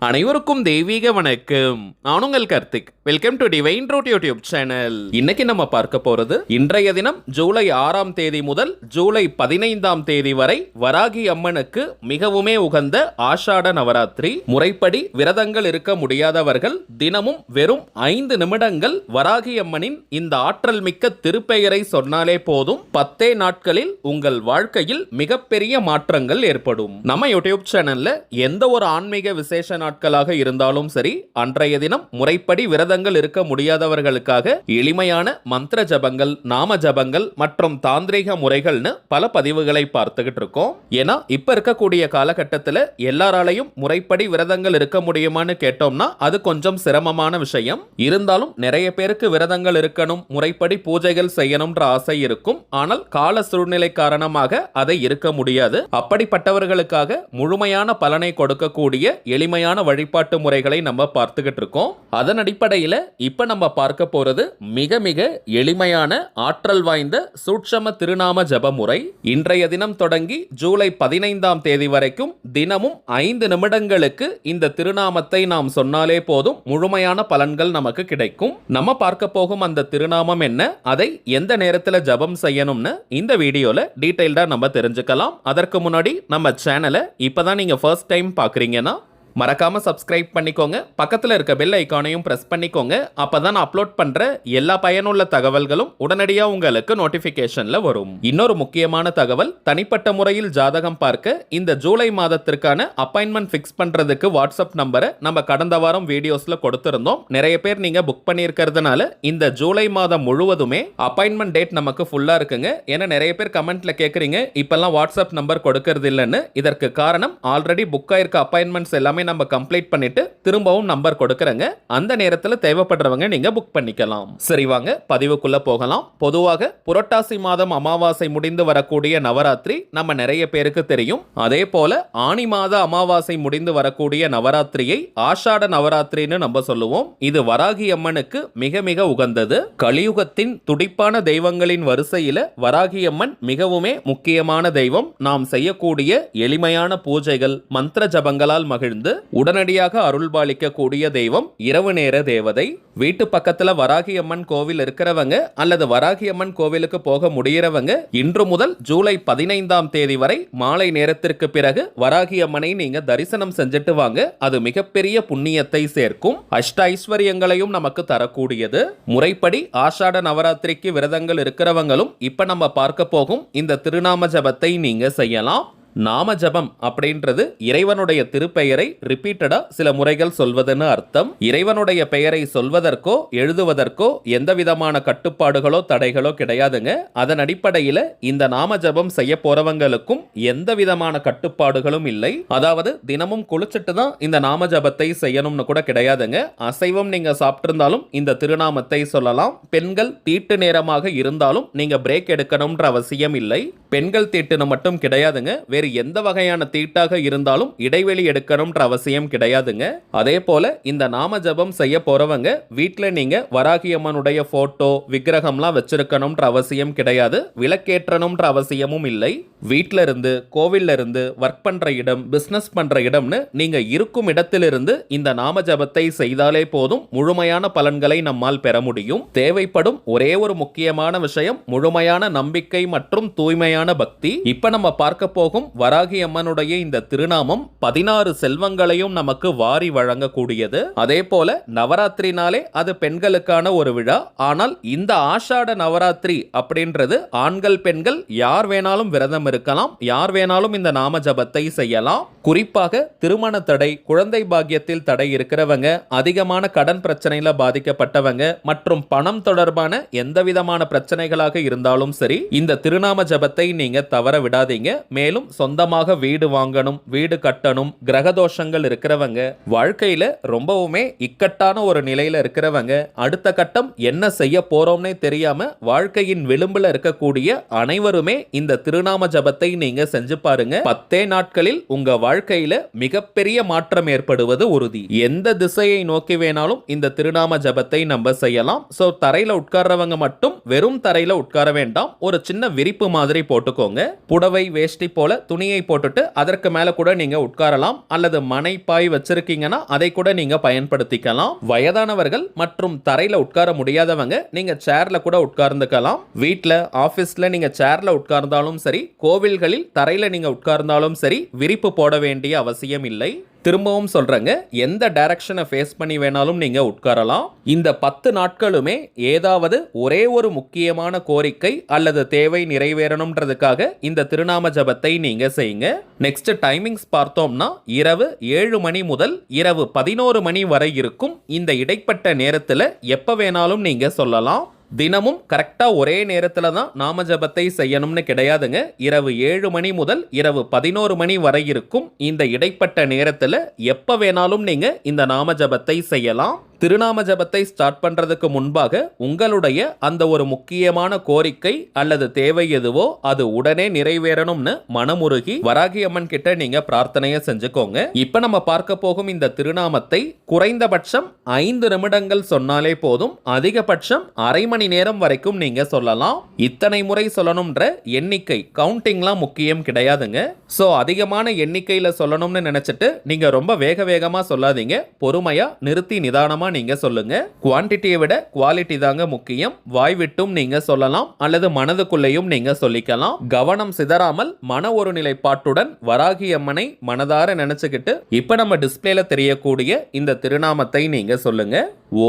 அனைவருக்கும் தெய்வீக வணக்கம். நான் உங்கள் Karthik. Welcome to divine root YouTube channel. இன்னைக்கு நம்ம பார்க்க போறது இன்றைய தினம் ஜூலை 6ஆம் தேதி முதல் ஜூலை 15ஆம் தேதி வரை வராகி அம்மனுக்கு மிகவுமே உகந்த ஆஷாட நவராத்திரி. முறைப்படி விரதங்கள் இருக்க முடியாதவர்கள் தினமும் வெறும் 5 நிமிடங்கள் வராகி அம்மனின் இந்த ஆற்றல் மிக்க திருப்பெயரை சொன்னாலே போதும் 10 நாட்களில் உங்கள் வாழ்க்கையில் மிகப்பெரிய மாற்றங்கள் ஏற்படும். நம்ம யூடியூப் சேனல்ல எந்த ஒரு ஆன்மீக விசேஷ நாட்களாக இருந்தாலும் சரி, அன்றைய தினம் முறைப்படி விரதங்கள் இருக்க முடியாதவர்களுக்காக எளிமையான மந்திர ஜபங்கள், நாம ஜபங்கள் மற்றும் தாந்திரிக முறைகள்னு பல பதிவுகளை பார்த்துக்கிட்டு இருக்கோம். ஏன்னா இப்ப இருக்கக்கூடிய காலகட்டத்தில் எல்லாராலையும் முறைப்படி விரதங்கள் இருக்க முடியுமான்னு கேட்டோம்னா அது கொஞ்சம் சிரமமான விஷயம். இருந்தாலும் நிறைய பேருக்கு விரதங்கள் இருக்கணும், முறைப்படி பூஜைகள் செய்யணும்ன்ற ஆசை இருக்கும். ஆனால் கால சூழ்நிலை காரணமாக அதை இருக்க முடியாது. அப்படிப்பட்டவர்களுக்காக முழுமையான பலனை கொடுக்கக்கூடிய எளிமையான வழிபாட்டு முறைகளை நம்ம பார்த்துக்கிட்டு இருக்கோம். அதன் அடிப்படையில் இப்ப நம்ம பார்க்க போறது மிக மிக எளிமையான ஆற்றல் வாய்ந்த சூட்சம திருநாம ஜப முறை. இன்றைய தினம் தொடங்கி ஜூலை 15ஆம் தேதி வரைக்கும் தினமும் 5 நிமிடங்களுக்கு இந்த திருநாமத்தை நாம் சொன்னாலே போதும் முழுமையான பலன்கள் நமக்கு கிடைக்கும். நம்ம பார்க்க போகும் அந்த திருநாமம் என்ன, அதை எந்த நேரத்தில் ஜபம் செய்யணும்னு இந்த வீடியோல டீடைல்டா நம்ம தெரிஞ்சுக்கலாம். அதற்கு முன்னாடி நம்ம சேனலை இப்பதான் நீங்க ஃபர்ஸ்ட் டைம் பார்க்குறீங்கன்னா மறக்காம சப்ஸ்கிரைப் பண்ணிக்கோங்க. பக்கத்தில் இருக்க பெல் ஐக்கானையும் பிரஸ் பண்ணிக்கோங்க. அப்பதான் நான் அப்லோட் பண்ற எல்லா பயனுள்ள தகவல்களும் உடனடியாக உங்களுக்கு நோட்டிபிகேஷன்ல வரும். இன்னொரு முக்கியமான தகவல், தனிப்பட்ட முறையில் ஜாதகம் பார்க்க இந்த ஜூலை மாதத்திற்கான அப்பாயின்மெண்ட் ஃபிக்ஸ் பண்றதுக்கு வாட்ஸ்அப் நம்பரை நம்ம கடந்த வாரம் வீடியோஸ்ல கொடுத்திருந்தோம். நிறைய பேர் நீங்க புக் பண்ணியிருக்கிறதுனால இந்த ஜூலை மாதம் முழுவதுமே அப்பாயின்மெண்ட் டேட் நமக்கு ஃபுல்லா இருக்குங்க. ஏன்னா நிறைய பேர் கமெண்ட்ல கேட்குறீங்க இப்பெல்லாம் வாட்ஸ்அப் நம்பர் கொடுக்கறது இல்லைன்னு. இதற்கு காரணம் ஆல்ரெடி புக் ஆயிருக்க அப்பாயின்மெண்ட்ஸ் எல்லாமே நம்ம கம்ப்ளீட் பண்ணிட்டு திரும்பவும் நம்பர் கொடுக்கறங்க. அந்த நேரத்தில் தேவைப்படுறவங்க நீங்க புக் பண்ணிக்கலாம். சரி, வாங்க பதிவுக்குள்ள போகலாம். பொதுவாக புரட்டாசி மாதம் அமாவாசை முடிந்து வரக்கூடிய நவராத்திரி நம்ம நிறைய பேருக்கு தெரியும். அதே போல ஆனி மாத அமாவாசை முடிந்து வரக்கூடிய நவராத்திரியை ஆஷாட நவராத்திரின்னு நம்ம சொல்லுவோம். இது வராகி அம்மனுக்கு மிக மிக உகந்தது. கலியுகத்தின் துடிப்பான தெய்வங்களின் வரிசையில வராகி அம்மன் மிகவுமே முக்கியமான தெய்வம். நாம் செய்யக்கூடிய எளிமையான பூஜைகள், மந்திர ஜபங்களால் மகிழ்ந்து உடனடியாக அருள்பாலிக்கக்கூடிய தெய்வம் இரவு நேர தேவதை. வீட்டு பக்கத்துல வராகி அம்மன் கோவில் இருக்கிறவங்க அல்லது வராகி அம்மன் கோவிலுக்கு போக முடியறவங்க இன்று முதல் ஜூலை 15ஆம் தேதி வரை மாலை நேரத்திற்கு பிறகு வராகி அம்மனை நீங்க தரிசனம் செஞ்சுட்டு வாங்க. அது மிகப்பெரிய புண்ணியத்தை சேர்க்கும், அஷ்ட ஐஸ்வர்யங்களையும் நமக்கு தரக்கூடியது. முறைப்படி ஆஷாட நவராத்திரிக்கு விரதங்கள் இருக்கிறவங்களும் இப்ப நம்ம பார்க்க போகும் இந்த திருநாம ஜபத்தை நீங்க செய்யலாம். நாம ஜபம் அப்படின்றது இறைவனுடைய திருப்பெயரை ரிப்பீட்டடா சில முறைகள் சொல்வதுன்னு அர்த்தம். இறைவனுடைய பெயரை சொல்வதற்கோ எழுதுவதற்கோ எந்த விதமான கட்டுப்பாடுகளோ தடைகளோ கிடையாதுங்க. அதன் அடிப்படையில் இந்த நாம ஜபம் செய்ய போறவங்களுக்கும் எந்த விதமான கட்டுப்பாடுகளும் இல்லை. அதாவது தினமும் குளிச்சுட்டு தான் இந்த நாம ஜபத்தை செய்யணும்னு கூட கிடையாதுங்க. அசைவம் நீங்க சாப்பிட்டிருந்தாலும் இந்த திருநாமத்தை சொல்லலாம். பெண்கள் தீட்டு நேரமாக இருந்தாலும் நீங்க பிரேக் எடுக்கணும்ன்ற அவசியம் இல்லை. பெண்கள் தீட்டுன்னு மட்டும் கிடையாதுங்க, வேறு எந்த வகையான தீட்டாக இருந்தாலும் இடைவெளி எடுக்கணும்ன்ற அவசியம் கிடையாதுங்க. அதே போல இந்த நாம ஜபம் செய்ய போறவங்க வீட்டில் நீங்க வராகி அம்மனுடைய போட்டோ விக்கிரகம்லாம் வச்சிருக்கணும்ன்ற அவசியம் கிடையாது. விளக்கேற்றணும்ன்ற அவசியமும் இல்லை. வீட்டில இருந்து, கோவில்ல இருந்து, ஒர்க் பண்ற இடம், பிசினஸ் பண்ற இடம்னு நீங்க இருக்கும் இடத்திலிருந்து இந்த நாம ஜபத்தை செய்தாலே போதும் முழுமையான பலன்களை நம்மால் பெற முடியும். தேவைப்படும் ஒரே ஒரு முக்கியமான விஷயம் முழுமையான நம்பிக்கை மற்றும் தூய்மையான பக்தி. இப்ப நம்ம பார்க்க போகும் வராகி அம்மனுடைய இந்த திருநாமம் 16 செல்வங்களையும் நமக்கு வாரி வழங்கக்கூடியது. அதே போல நவராத்திரினாலே அது பெண்களுக்கான ஒரு விழா. ஆனால் இந்த ஆஷாட நவராத்திரி அப்படின்றது ஆண்கள் பெண்கள் யார் வேணாலும் விரதம் இருக்கலாம், யார் வேணாலும் இந்த நாம ஜபத்தை செய்யலாம். குறிப்பாக திருமண தடை, குழந்தை பாக்கியத்தில் தடை இருக்கிறவங்க, அதிகமான கடன் பிரச்சனையில பாதிக்கப்பட்டவங்க மற்றும் பணம் தொடர்பான எந்த விதமான பிரச்சனைகளாக இருந்தாலும் சரி இந்த திருநாம ஜபத்தை நீங்க தவற விடாதீங்க. மேலும் சொந்தமாக வீடு வாங்கணும், வீடு கட்டணும், கிரகதோஷங்கள் இருக்கிறவங்க, வாழ்க்கையில ரொம்பவுமே இக்கட்டான ஒரு நிலையில இருக்கிறவங்க, அடுத்த கட்டம் என்ன செய்ய போறோம்னே தெரியாம வாழ்க்கையின் விளிம்புல இருக்கக்கூடிய அனைவருமே இந்த திருநாம ஜபத்தை நீங்க செஞ்சு பாருங்க. 10 நாட்களில் உங்க வாழ்க்கையில மிகப்பெரிய மாற்றம் ஏற்படுவது உறுதி. எந்த திசையை நோக்கி வேணாலும் இந்த திருநாம ஜபத்தை நம்ம செய்யலாம். சோ தரையில உட்கார்றவங்க மட்டும் வெறும் தரையில உட்கார வேண்டாம், ஒரு சின்ன விரிப்பு மாதிரி போட்டுக்கோங்க. புடவை வேஷ்டி போல துணியை போட்டுட்டு அதற்கு மேல கூட நீங்க உட்காரலாம், அல்லது மனைப்பாய் வச்சிருக்கீங்கன்னா அதை கூட நீங்க பயன்படுத்திக்கலாம். வயதானவர்கள் மற்றும் தரையில உட்கார முடியாதவங்க நீங்க சேர்ல கூட உட்கார்ந்துக்கலாம். வீட்ல, ஆபீஸ்ல நீங்க சேர்ல உட்கார்ந்தாலும் சரி, கோவில்களில் தரையில நீங்க உட்கார்ந்தாலும் சரி, விரிப்பு போட வேண்டிய அவசியம் இல்லை. திரும்பவும் சொல்றேங்க, எந்த டைரக்ஷனை ஃபேஸ் பண்ணி வேணாலும் நீங்க உட்காரலாம். இந்த 10 நாட்களுமே ஏதாவது ஒரே ஒரு முக்கியமான கோரிக்கை அல்லது தேவை நிறைவேறணும்ன்றதுக்காக இந்த திருநாம ஜபத்தை நீங்க செய்யுங்க. நெக்ஸ்ட் டைமிங்ஸ் பார்த்தோம்னா இரவு 7 மணி முதல் இரவு 11 மணி வரை இருக்கும். இந்த இடைப்பட்ட நேரத்தில் எப்ப வேணாலும் நீங்க சொல்லலாம். தினமும் கரெக்டா ஒரே நேரத்துல தான் நாம ஜபத்தை செய்யணும்னு கிடையாதுங்க. இரவு 7 மணி முதல் இரவு 11 மணி வரை இருக்கும் இந்த இடைப்பட்ட நேரத்துல எப்ப வேணாலும் நீங்க இந்த நாம ஜபத்தை செய்யலாம். திருநாம ஜபத்தை ஸ்டார்ட் பண்றதுக்கு முன்பாக உங்களுடைய அந்த ஒரு முக்கியமான கோரிக்கை அல்லது தேவை எதுவோ அது உடனே நிறைவேறணும்னு மனமுருகி வராகி அம்மன் கிட்ட நீங்க பிரார்த்தனையை செஞ்சுக்கோங்க. இப்ப நம்ம பார்க்க போகும் இந்த திருநாமத்தை குறைந்தபட்சம் 5 நிமிடங்கள் சொன்னாலே போதும், அதிகபட்சம் அரை மணி நேரம் வரைக்கும் நீங்க சொல்லலாம். இத்தனை முறை சொல்லணும்ன்ற எண்ணிக்கை கவுண்டிங்லாம் முக்கியம் கிடையாதுங்க. சோ அதிகமான எண்ணிக்கையில சொல்லணும்னு நினைச்சிட்டு நீங்க ரொம்ப வேக வேகமா சொல்லாதீங்க. பொறுமையா நிறுத்தி நிதானமா நீங்க சொல்லுங்க. குவாண்டிட்டியை விட குவாலிட்டி தாங்க முக்கியம். வாய் விட்டும் நீங்க சொல்லலாம், அல்லது மனதுக்குள்ளேயும் நீங்க சொல்லிக்கலாம். கவனம் சிதறாமல் மன ஒரு நிலைப்பாட்டுடன் வராகி அம்மனை மனதார நினைச்சுக்கிட்டு இப்ப நம்ம டிஸ்பிளேல தெரியக்கூடிய இந்த திருநாமத்தை நீங்க சொல்லுங்க.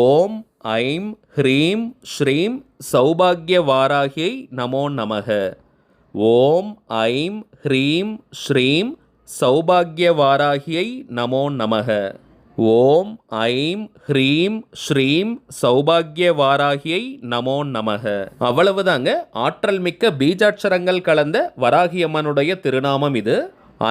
ஓம் ஐம் ஹ்ரீம் ஸ்ரீம் சௌபாகிய வாராகியை நமோ நமக. ஓம் ஐம் ஹ்ரீம் ஸ்ரீம் சௌபாகிய வாராகியை நமோ நமக. ஓம் ஐம் ஹ்ரீம் ஸ்ரீம் சௌபாகிய வாராகியை நமோ நமக. அவ்வளவுதாங்க. ஆற்றல் மிக்க பீஜாட்சரங்கள் கலந்த வராகி அம்மனுடைய திருநாமம் இது.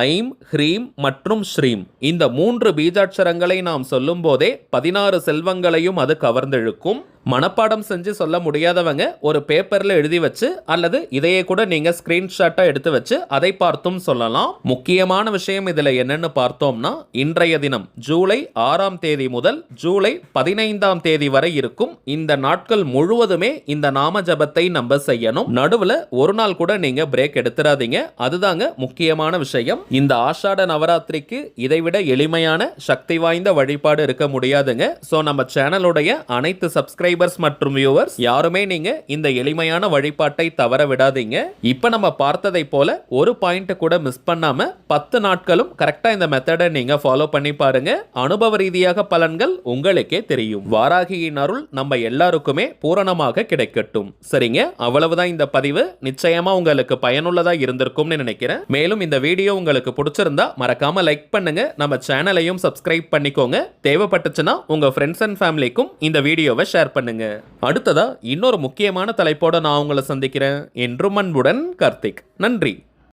ஐம், ஹ்ரீம் மற்றும் ஸ்ரீம் இந்த 3 பீஜாட்சரங்களை நாம் சொல்லும் போதே 16 செல்வங்களையும் அது கவர்ந்தெழுக்கும். மனப்பாடம் செஞ்சு சொல்ல முடியாதவங்க ஒரு பேப்பர்ல எழுதி வச்சு அல்லது இதையே கூட நீங்க ஸ்கிரீன்ஷாட்டா எடுத்து வச்சு அதை பார்த்தும் சொல்லலாம். முக்கியமான விஷயம் இதுல என்னன்னு பார்த்தோம்னா, இன்றைய தினம் ஜூலை 6ஆம் தேதி முதல் ஜூலை 15ஆம் தேதி வரை இருக்கும் இந்த நாட்கள் முழுவதுமே இந்த நாம ஜபத்தை நம்ம செய்யணும். நடுவுல ஒரு நாள் கூட நீங்க பிரேக் எடுத்துறாதீங்க. அதுதாங்க முக்கியமான விஷயம். இந்த ஆஷாட நவராத்திரிக்கு இதைவிட எளிமையான சக்தி வாய்ந்த வழிபாடு இருக்க முடியாதுங்க. சோ நம்ம சேனலுடைய அனைத்து சப்ஸ்கிரைபர்ஸ் மற்றும் வியூவர்ஸ் யாருமே நீங்க இந்த எளிமையான வழிபாட்டை தவற விடாதீங்க. இப்ப நம்ம பார்த்ததை போல ஒரு பாயிண்ட் கூட மிஸ் பண்ணாம 10 நாட்களும் கரெக்டா இந்த மெத்தடை நீங்க ஃபாலோ பண்ணி பாருங்க. அனுபவ ரீதியாக பலன்கள் உங்களுக்கே தெரியும். வாராகியின் அருள் நம்ம எல்லாருக்குமே பூரணமாக கிடைக்கட்டும். சரிங்க, அவ்வளவுதான் இந்த பதிவு. நிச்சயமா உங்களுக்கு பயனுள்ளதா இருந்திருக்கும்னு நினைக்கிறேன். மேலும் இந்த வீடியோ உங்களுக்கு பிடிச்சிருந்தா மறக்காம லைக் பண்ணுங்க. நம்ம சேனலையும் சப்ஸ்கிரைப் பண்ணிக்கோங்க. தேவைப்பட்டுச்சுன்னா உங்க ஃப்ரெண்ட்ஸ் அண்ட் ஃபேமிலிக்கும் இந்த வீடியோவை ஷேர் பண்ணுங்க. அடுத்ததா இன்னொரு முக்கியமான தலைப்போட நான் உங்களை சந்திக்கிறேன். என்றும் அன்புடன் கார்த்திக். நன்றி.